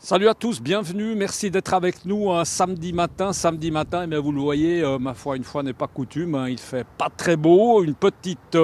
Salut à tous, bienvenue, merci d'être avec nous un samedi matin. Eh bien, vous le voyez, ma foi, une fois n'est pas coutume, hein, il fait pas très beau. Une petite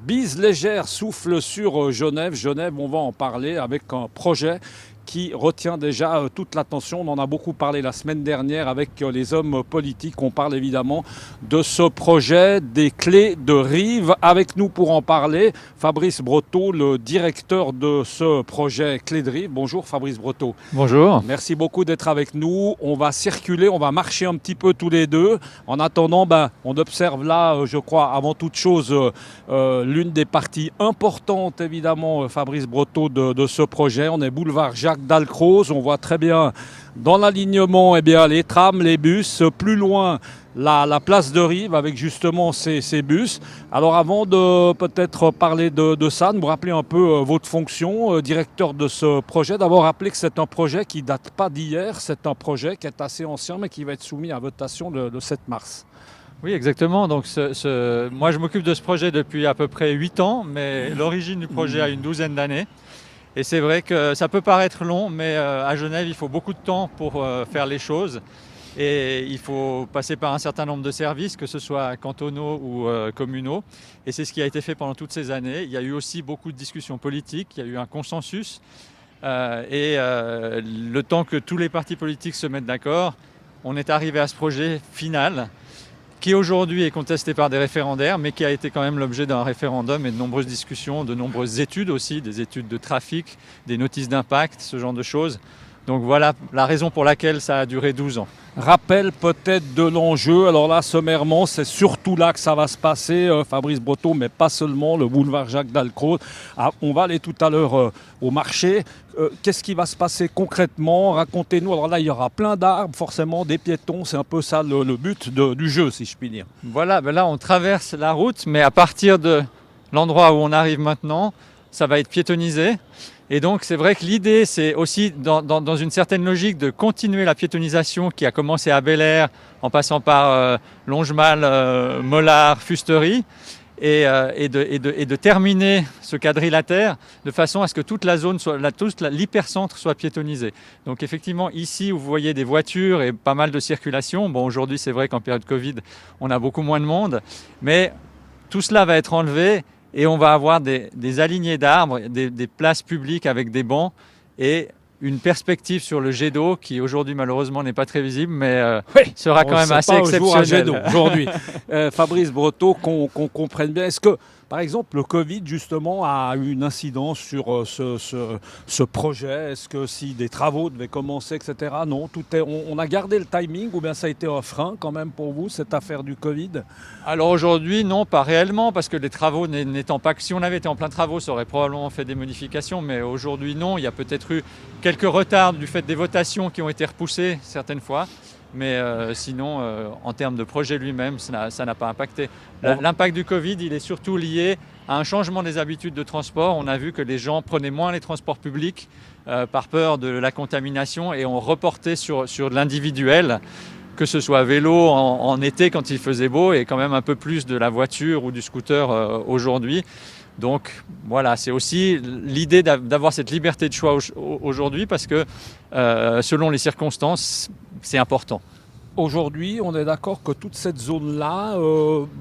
bise légère souffle sur Genève. Genève, on va en parler avec un projet qui retient déjà toute l'attention. On en a beaucoup parlé la semaine dernière avec les hommes politiques. On parle évidemment de ce projet des clés de Rives. Avec nous pour en parler, Fabrice Breteau, le directeur de ce projet Clés de Rives. Bonjour Fabrice Breteau. Bonjour. Merci beaucoup d'être avec nous. On va circuler, on va marcher un petit peu tous les deux. En attendant, on observe là, je crois, avant toute chose, l'une des parties importantes, évidemment, Fabrice Breteau, de ce projet. On est boulevard Jacques Dalcroze. On voit très bien dans l'alignement les trams, les bus. Plus loin, la place de Rives avec justement ces bus. Alors avant de peut-être parler de ça, de vous rappeler un peu votre fonction, directeur de ce projet. D'abord rappeler que c'est un projet qui date pas d'hier, c'est un projet qui est assez ancien mais qui va être soumis à votation le 7 mars. Oui, exactement. Donc, moi, je m'occupe de ce projet depuis à peu près 8 ans, mais l'origine du projet a une douzaine d'années. Et c'est vrai que ça peut paraître long, mais à Genève, il faut beaucoup de temps pour faire les choses. Et il faut passer par un certain nombre de services, que ce soit cantonaux ou communaux. Et c'est ce qui a été fait pendant toutes ces années. Il y a eu aussi beaucoup de discussions politiques, il y a eu un consensus. Le temps que tous les partis politiques se mettent d'accord, on est arrivé à ce projet final qui aujourd'hui est contesté par des référendaires, mais qui a été quand même l'objet d'un référendum et de nombreuses discussions, de nombreuses études aussi, des études de trafic, des notices d'impact, ce genre de choses. Donc voilà la raison pour laquelle ça a duré 12 ans. Rappel peut-être de l'enjeu. Alors là, sommairement, c'est surtout là que ça va se passer, Fabrice Breteau, mais pas seulement, le boulevard Jacques Dalcroze. On va aller tout à l'heure au marché. Qu'est-ce qui va se passer concrètement? Racontez-nous. Alors là, il y aura plein d'arbres, forcément, des piétons. C'est un peu ça le but du jeu, si je puis dire. Voilà, là on traverse la route, mais à partir de l'endroit où on arrive maintenant, ça va être piétonnisé. Et donc c'est vrai que l'idée, c'est aussi dans une certaine logique de continuer la piétonisation qui a commencé à Bel-Air, en passant par Longemal, Mollard, Fusterie, et de terminer ce quadrilatère de façon à ce que toute la zone, l'hypercentre soit piétonisé. Donc effectivement, ici où vous voyez des voitures et pas mal de circulation, bon aujourd'hui c'est vrai qu'en période Covid, on a beaucoup moins de monde, mais tout cela va être enlevé. Et on va avoir des alignés d'arbres, des places publiques avec des bancs et une perspective sur le jet d'eau qui aujourd'hui malheureusement n'est pas très visible, mais sera quand même assez exceptionnelle. Aujourd'hui, Fabrice Breteau, qu'on comprenne bien. Est-ce que, par exemple, le Covid justement a eu une incidence sur ce projet? Est-ce que si des travaux devaient commencer, etc. Non, on a gardé le timing ou bien ça a été un frein quand même pour vous, cette affaire du Covid? Alors aujourd'hui, non, pas réellement, parce que les travaux n'étant pas... Si on avait été en plein travaux, ça aurait probablement fait des modifications, mais aujourd'hui, non. Il y a peut-être eu quelques retards du fait des votations qui ont été repoussées certaines fois. Mais sinon, en termes de projet lui-même, ça n'a pas impacté. L'impact du Covid, il est surtout lié à un changement des habitudes de transport. On a vu que les gens prenaient moins les transports publics par peur de la contamination et ont reporté sur de l'individuel, que ce soit vélo en été quand il faisait beau et quand même un peu plus de la voiture ou du scooter aujourd'hui. Donc voilà, c'est aussi l'idée d'avoir cette liberté de choix aujourd'hui parce que selon les circonstances, c'est important. Aujourd'hui, on est d'accord que toute cette zone-là,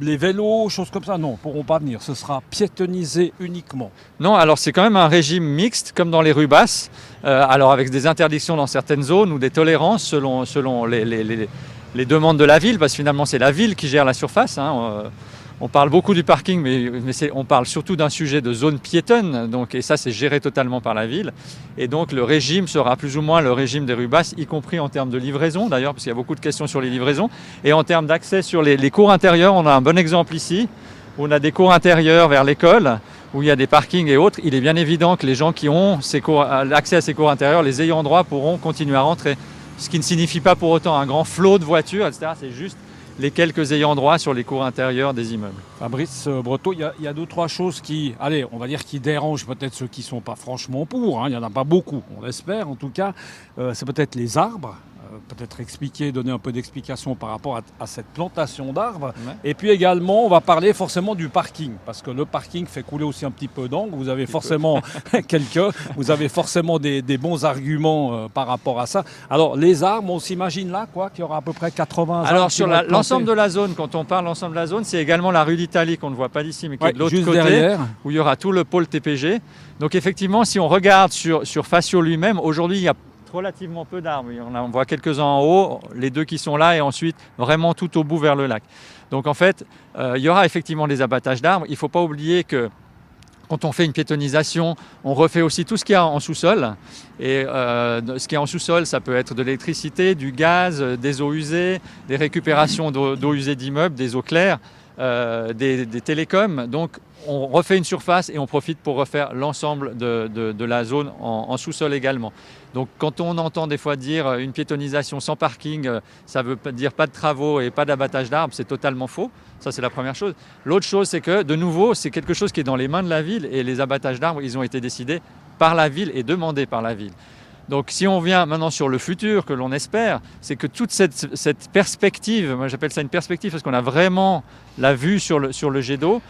les vélos, choses comme ça, non, ne pourront pas venir. Ce sera piétonnisé uniquement. Non, alors c'est quand même un régime mixte, comme dans les rues basses, alors avec des interdictions dans certaines zones ou des tolérances selon les demandes de la ville, parce que finalement c'est la ville qui gère la surface. On parle beaucoup du parking, mais on parle surtout d'un sujet de zone piétonne, et ça c'est géré totalement par la ville. Et donc le régime sera plus ou moins le régime des rues basses, y compris en termes de livraison d'ailleurs, parce qu'il y a beaucoup de questions sur les livraisons. Et en termes d'accès sur les cours intérieurs, on a un bon exemple ici, où on a des cours intérieurs vers l'école, où il y a des parkings et autres. Il est bien évident que les gens qui ont l'accès à ces cours intérieurs, les ayants droit, pourront continuer à rentrer. Ce qui ne signifie pas pour autant un grand flot de voitures, etc. C'est juste les quelques ayants droit sur les cours intérieurs des immeubles. Fabrice Breteau, il y a deux, trois choses qui, on va dire qui dérangent peut-être ceux qui ne sont pas franchement pour. Il n'y en a pas beaucoup, on l'espère en tout cas. C'est peut-être les arbres. peut-être expliquer, donner un peu d'explication par rapport à cette plantation d'arbres. Ouais. Et puis également, on va parler forcément du parking, parce que le parking fait couler aussi un petit peu d'encre. Vous avez forcément vous avez forcément des bons arguments par rapport à ça. Alors les arbres, on s'imagine là qu'il y aura à peu près 80 arbres. Alors sur l'ensemble de la zone, quand on parle l'ensemble de la zone, c'est également la rue d'Italie qu'on ne voit pas d'ici, mais qui est de l'autre côté, derrière, où il y aura tout le pôle TPG. Donc effectivement, si on regarde sur Facio lui-même, aujourd'hui il y a relativement peu d'arbres. On voit quelques-uns en haut, les deux qui sont là, et ensuite vraiment tout au bout vers le lac. Donc en fait, il y aura effectivement des abattages d'arbres. Il ne faut pas oublier que quand on fait une piétonisation, on refait aussi tout ce qu'il y a en sous-sol. Et ce qui est en sous-sol, ça peut être de l'électricité, du gaz, des eaux usées, des récupérations d'eau usée d'immeubles, des eaux claires, des télécoms. Donc on refait une surface et on profite pour refaire l'ensemble de la zone en sous-sol également. Donc quand on entend des fois dire une piétonisation sans parking, ça veut dire pas de travaux et pas d'abattage d'arbres, c'est totalement faux. Ça, c'est la première chose. L'autre chose, c'est que, de nouveau, c'est quelque chose qui est dans les mains de la ville, et les abattages d'arbres, ils ont été décidés par la ville et demandés par la ville. Donc si on vient maintenant sur le futur, que l'on espère, c'est que toute cette perspective, moi j'appelle ça une perspective parce qu'on a vraiment la vue sur le jet d'eau,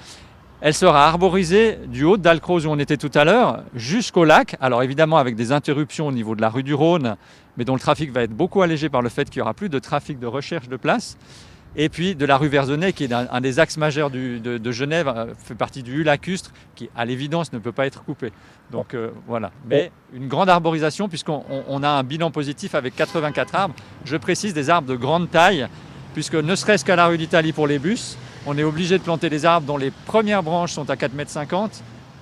elle sera arborisée du haut de Dalcroze où on était tout à l'heure jusqu'au lac. Alors évidemment avec des interruptions au niveau de la rue du Rhône, mais dont le trafic va être beaucoup allégé par le fait qu'il n'y aura plus de trafic de recherche de place. Et puis de la rue Versonnet, qui est un des axes majeurs de Genève, fait partie du lacustre, qui à l'évidence ne peut pas être coupé. Donc voilà. Mais une grande arborisation, puisqu'on a un bilan positif avec 84 arbres. Je précise des arbres de grande taille, puisque ne serait-ce qu'à la rue d'Italie pour les bus, on est obligé de planter des arbres dont les premières branches sont à 4,50 m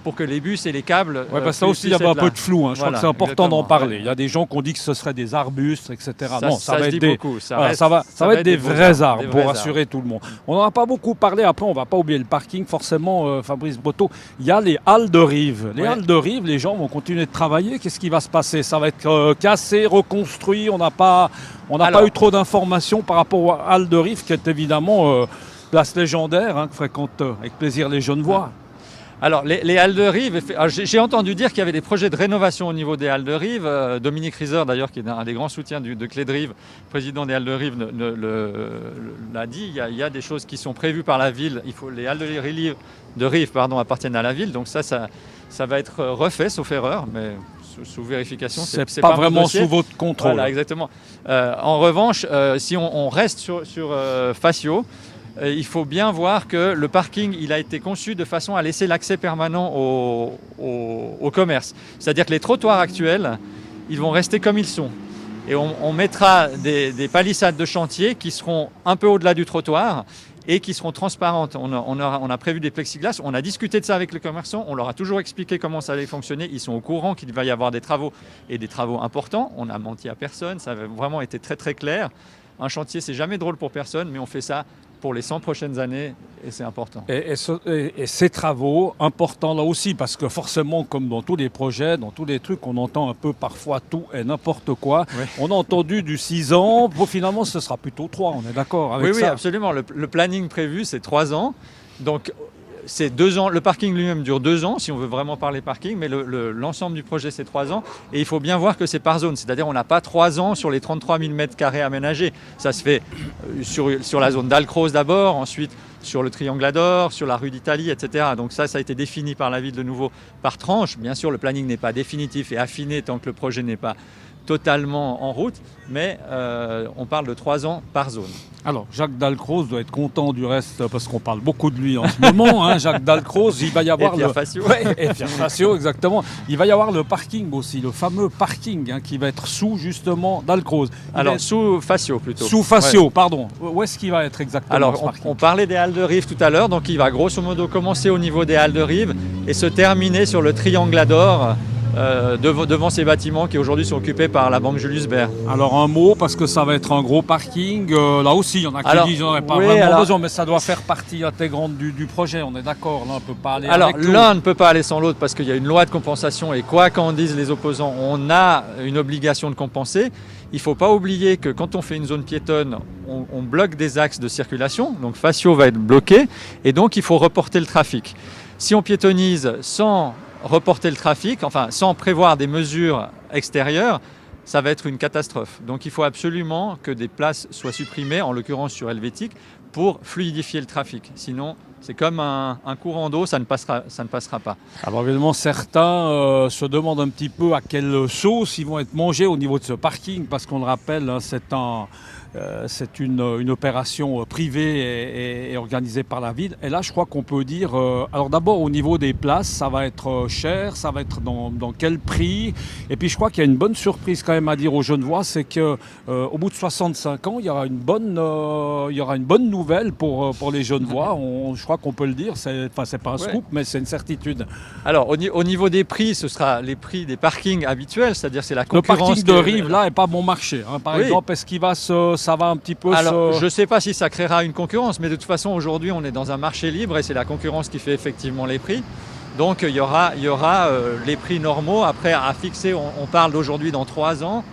pour que les bus et les câbles... Oui, parce que ça aussi, il y avait un peu de flou. Je crois que c'est important d'en parler. Ouais. Il y a des gens qui ont dit que ce serait des arbustes, etc. Ça va être des vrais arbres pour rassurer tout le monde. On n'en a pas beaucoup parlé. Après, on ne va pas oublier le parking. Forcément, Fabrice Botteau, il y a les halles de rive. Les halles de rive, les gens vont continuer de travailler. Qu'est-ce qui va se passer? Ça va être cassé, reconstruit. On n'a pas eu trop d'informations par rapport aux halles de rive, qui est évidemment place légendaire, que fréquentent avec plaisir les Genevois. Alors, les halles de rive, j'ai entendu dire qu'il y avait des projets de rénovation au niveau des halles de rive. Dominique Rieser, d'ailleurs, qui est un des grands soutiens de Clé de Rive, président des halles de rive, l'a dit. Il y a des choses qui sont prévues par la ville. Les halles de rive appartiennent à la ville. Donc ça va être refait, sauf erreur, mais sous vérification. C'est pas vraiment sous votre contrôle. Voilà, exactement. En revanche, si on reste sur Facio, il faut bien voir que le parking il a été conçu de façon à laisser l'accès permanent au commerce. C'est-à-dire que les trottoirs actuels, ils vont rester comme ils sont. Et on mettra des palissades de chantier qui seront un peu au-delà du trottoir et qui seront transparentes. On a prévu des plexiglas, on a discuté de ça avec les commerçants, on leur a toujours expliqué comment ça allait fonctionner. Ils sont au courant qu'il va y avoir des travaux et des travaux importants. On n'a menti à personne, ça a vraiment été très très clair. Un chantier, c'est jamais drôle pour personne, mais on fait ça pour les 100 prochaines années et c'est important. Et ces travaux, importants là aussi, parce que forcément, comme dans tous les projets, dans tous les trucs, on entend un peu parfois tout et n'importe quoi. Oui. On a entendu du 6 ans, bon, finalement ce sera plutôt 3, on est d'accord avec ça? Oui, absolument. Le planning prévu, c'est 3 ans. Donc c'est 2 ans. Le parking lui-même dure 2 ans, si on veut vraiment parler parking, mais l'ensemble du projet, c'est 3 ans. Et il faut bien voir que c'est par zone. C'est-à-dire on n'a pas 3 ans sur les 33 000 m² aménagés. Ça se fait sur la zone d'Alcroze d'abord, ensuite sur le Triangle d'Or, sur la rue d'Italie, etc. Donc ça a été défini par la ville de nouveau par tranche. Bien sûr, le planning n'est pas définitif et affiné tant que le projet n'est pas totalement en route, mais on parle de 3 ans par zone. Alors, Jacques Dalcroze doit être content du reste, parce qu'on parle beaucoup de lui en ce moment. Jacques Dalcroze, il va y avoir... Et Pierre Facio. Et Pierre Facio, exactement. Il va y avoir le parking aussi, le fameux parking qui va être sous, justement, Dalcroze. Sous Facio, plutôt. Sous Facio, pardon. Où est-ce qu'il va être exactement? Alors, on parlait des halles de rive tout à l'heure, donc il va grosso modo commencer au niveau des halles de rive et se terminer sur le Triangle d'Or, devant ces bâtiments qui aujourd'hui sont occupés par la banque Julius Baer. Alors un mot, parce que ça va être un gros parking, là aussi il y en a qui disent qu'ils n'en auraient pas vraiment besoin, mais ça doit faire partie intégrante du projet, on est d'accord, là on ne peut pas aller avec l'autre. L'un ne peut pas aller sans l'autre parce qu'il y a une loi de compensation et quoi qu'en disent les opposants, on a une obligation de compenser. Il ne faut pas oublier que quand on fait une zone piétonne, on bloque des axes de circulation, donc Facio va être bloqué et donc il faut reporter le trafic. Si on piétonise sans reporter le trafic, enfin sans prévoir des mesures extérieures, ça va être une catastrophe. Donc il faut absolument que des places soient supprimées, en l'occurrence sur Helvétique, pour fluidifier le trafic. Sinon, c'est comme un courant d'eau, ça ne passera pas. Alors évidemment, certains se demandent un petit peu à quelle sauce ils vont être mangés au niveau de ce parking, parce qu'on le rappelle, hein, c'est une opération privée et organisée par la ville. Et là, je crois qu'on peut dire, alors d'abord au niveau des places, ça va être cher, ça va être dans quel prix. Et puis je crois qu'il y a une bonne surprise quand même à dire aux Genevois, c'est qu'au bout de 65 ans, il y aura une bonne nouvelle pour les Genevois. Je crois qu'on peut le dire, c'est pas un scoop, mais c'est une certitude. Alors au niveau des prix, ce sera les prix des parkings habituels, c'est-à-dire c'est la concurrence. Le parking de Rives là est pas bon marché, hein. Par exemple, est-ce qu'il va ça va un petit peu. Alors, je ne sais pas si ça créera une concurrence, mais de toute façon, aujourd'hui, on est dans un marché libre et c'est la concurrence qui fait effectivement les prix. Donc, il y aura les prix normaux. Après, à fixer, on parle d'aujourd'hui dans 3 ans.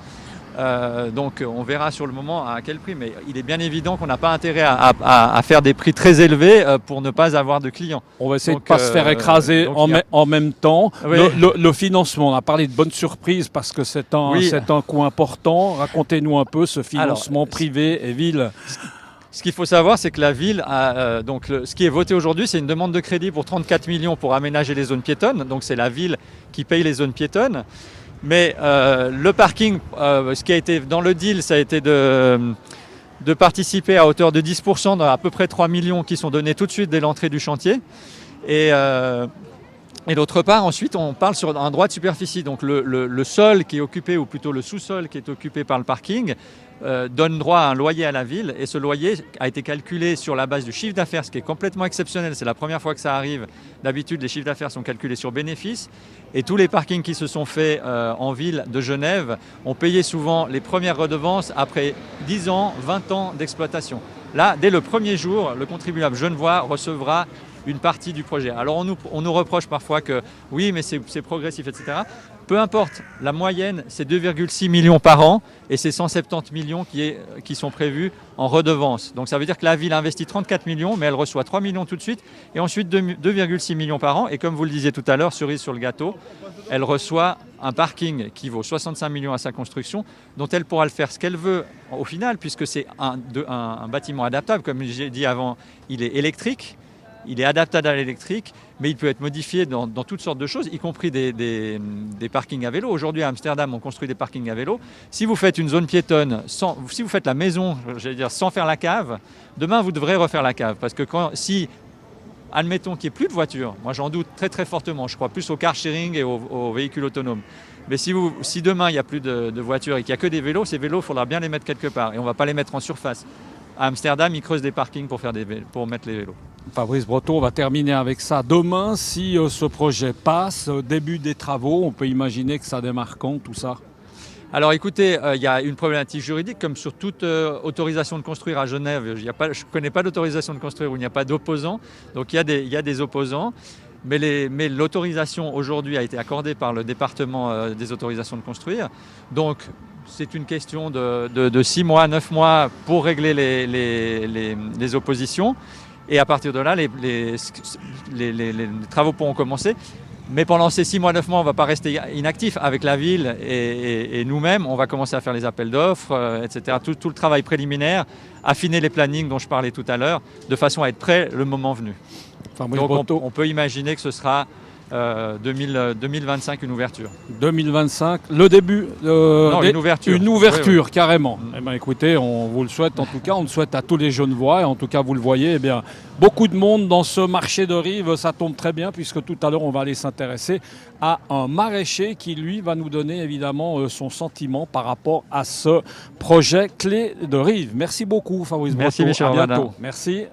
Donc, on verra sur le moment à quel prix. Mais il est bien évident qu'on n'a pas intérêt à faire des prix très élevés pour ne pas avoir de clients. On va essayer de ne pas se faire écraser en même temps. Oui. Le financement, on a parlé de bonne surprise parce que c'est un coût important. Racontez-nous un peu ce financement privé et ville. Ce qu'il faut savoir, c'est que la ville a ce qui est voté aujourd'hui, c'est une demande de crédit pour 34 millions pour aménager les zones piétonnes. Donc, c'est la ville qui paye les zones piétonnes. Mais le parking, ce qui a été dans le deal, ça a été de participer à hauteur de 10% dans à peu près 3 millions qui sont donnés tout de suite dès l'entrée du chantier. Et d'autre part, ensuite, on parle sur un droit de superficie. Donc le sol qui est occupé, ou plutôt le sous-sol qui est occupé par le parking, donne droit à un loyer à la ville. Et ce loyer a été calculé sur la base du chiffre d'affaires, ce qui est complètement exceptionnel. C'est la première fois que ça arrive. D'habitude, les chiffres d'affaires sont calculés sur bénéfice. Et tous les parkings qui se sont faits en ville de Genève ont payé souvent les premières redevances après 10 ans, 20 ans d'exploitation. Là, dès le premier jour, le contribuable genevois recevra une partie du projet. Alors on nous reproche parfois que oui, mais c'est progressif, etc. Peu importe, la moyenne, c'est 2,6 millions par an et c'est 170 millions qui sont prévus en redevance. Donc ça veut dire que la ville investit 34 millions, mais elle reçoit 3 millions tout de suite et ensuite 2,6 millions par an. Et comme vous le disiez tout à l'heure, cerise sur le gâteau, elle reçoit un parking qui vaut 65 millions à sa construction, dont elle pourra le faire ce qu'elle veut au final, puisque c'est un bâtiment adaptable. Comme j'ai dit avant, il est électrique. Il est adaptable à l'électrique, mais il peut être modifié dans toutes sortes de choses, y compris des parkings à vélo. Aujourd'hui, à Amsterdam, on construit des parkings à vélo. Si vous faites une zone piétonne, si vous faites la maison, sans faire la cave, demain, vous devrez refaire la cave. Parce que si, admettons qu'il n'y ait plus de voitures, moi j'en doute très très fortement, je crois plus au car sharing et aux véhicules autonomes. Mais si demain, il n'y a plus de voitures et qu'il n'y a que des vélos, ces vélos, il faudra bien les mettre quelque part. Et on ne va pas les mettre en surface. À Amsterdam, ils creusent des parkings pour mettre les vélos. Fabrice Breton, on va terminer avec ça. Demain, si ce projet passe, début des travaux, on peut imaginer que ça démarre quand, tout ça? Alors écoutez, il y a une problématique juridique, comme sur toute autorisation de construire à Genève. Je ne connais pas d'autorisation de construire où il n'y a pas d'opposants. Donc il y a des opposants. Mais l'autorisation aujourd'hui a été accordée par le département des autorisations de construire. Donc c'est une question de 6 mois, 9 mois pour régler les oppositions. Et à partir de là, les travaux pourront commencer. Mais pendant ces 6 mois, 9 mois, on ne va pas rester inactif avec la ville et nous-mêmes. On va commencer à faire les appels d'offres, etc. Tout le travail préliminaire, affiner les plannings dont je parlais tout à l'heure, de façon à être prêt le moment venu. Donc on peut imaginer que ce sera 2025 une ouverture. 2025, le début. Non, une ouverture. Une ouverture, oui. Carrément. Eh bien, écoutez, on vous le souhaite en tout cas, on le souhaite à tous les Genevois et en tout cas, vous le voyez, eh bien, beaucoup de monde dans ce marché de Rives, ça tombe très bien puisque tout à l'heure, on va aller s'intéresser à un maraîcher qui, lui, va nous donner évidemment son sentiment par rapport à ce projet clé de Rives. Merci beaucoup, Fabrice Breton. Merci, Michel. À bientôt. Merci.